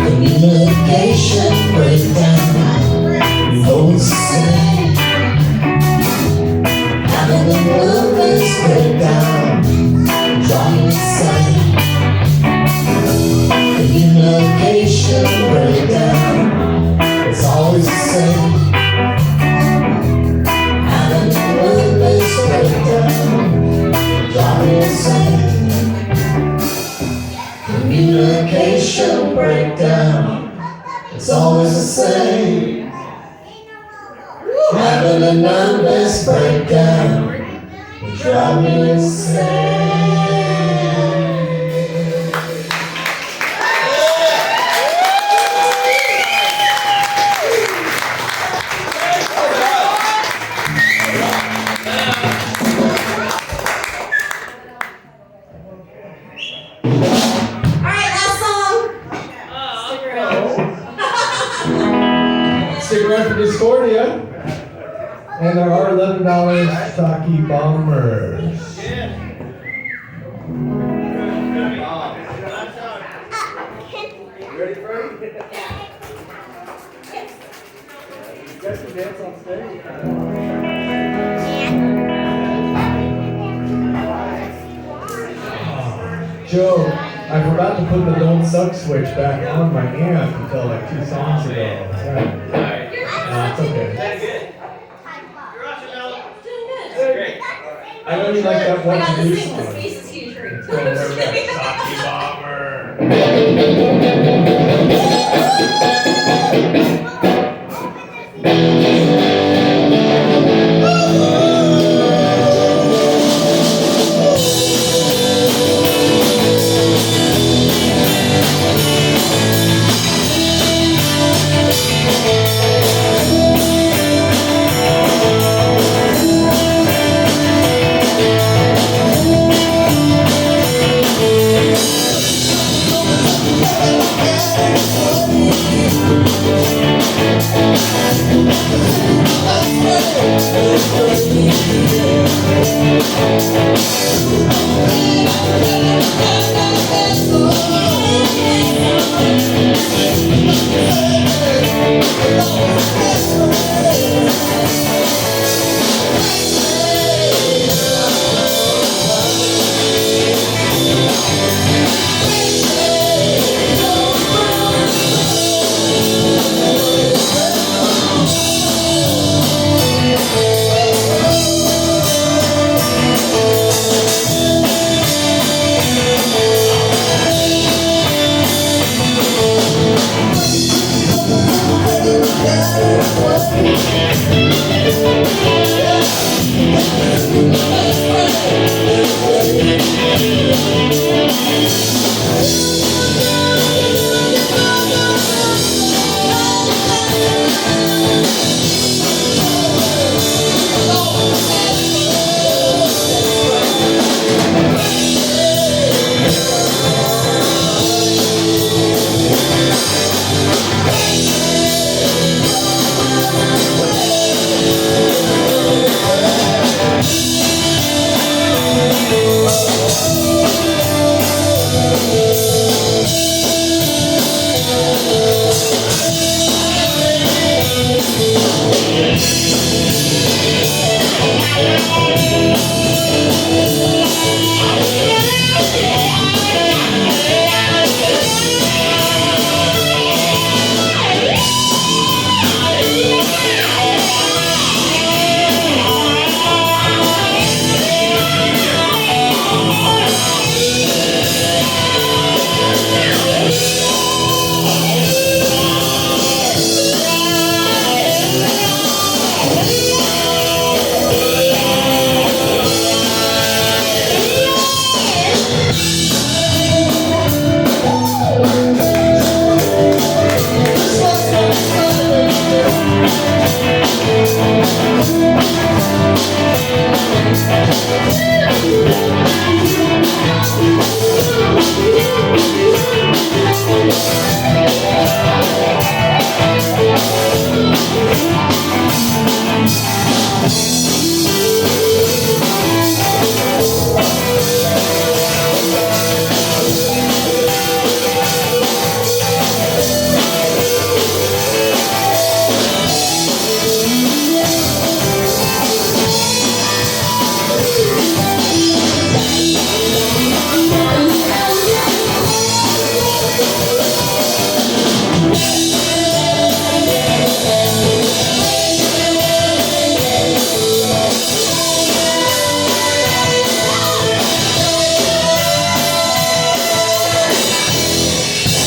Communication breakdown. You always say having a nervous breakdown. Drive me insane. Communication breakdown. It's always the same. Having a nervous breakdown. Drive me insane. Communication breakdown. It's always the same. Having a nervous breakdown. You drive me insane. Stick around for Discordia. And there are $11 Taki Bombers. Ready for it? You guys can dance on stage. Joe, I forgot to put the Don't Suck switch back on my amp until like 2 songs ago. Sorry. It's okay. Great. I know you like that one new song. The space is huge. It's going over that Saki Bomber.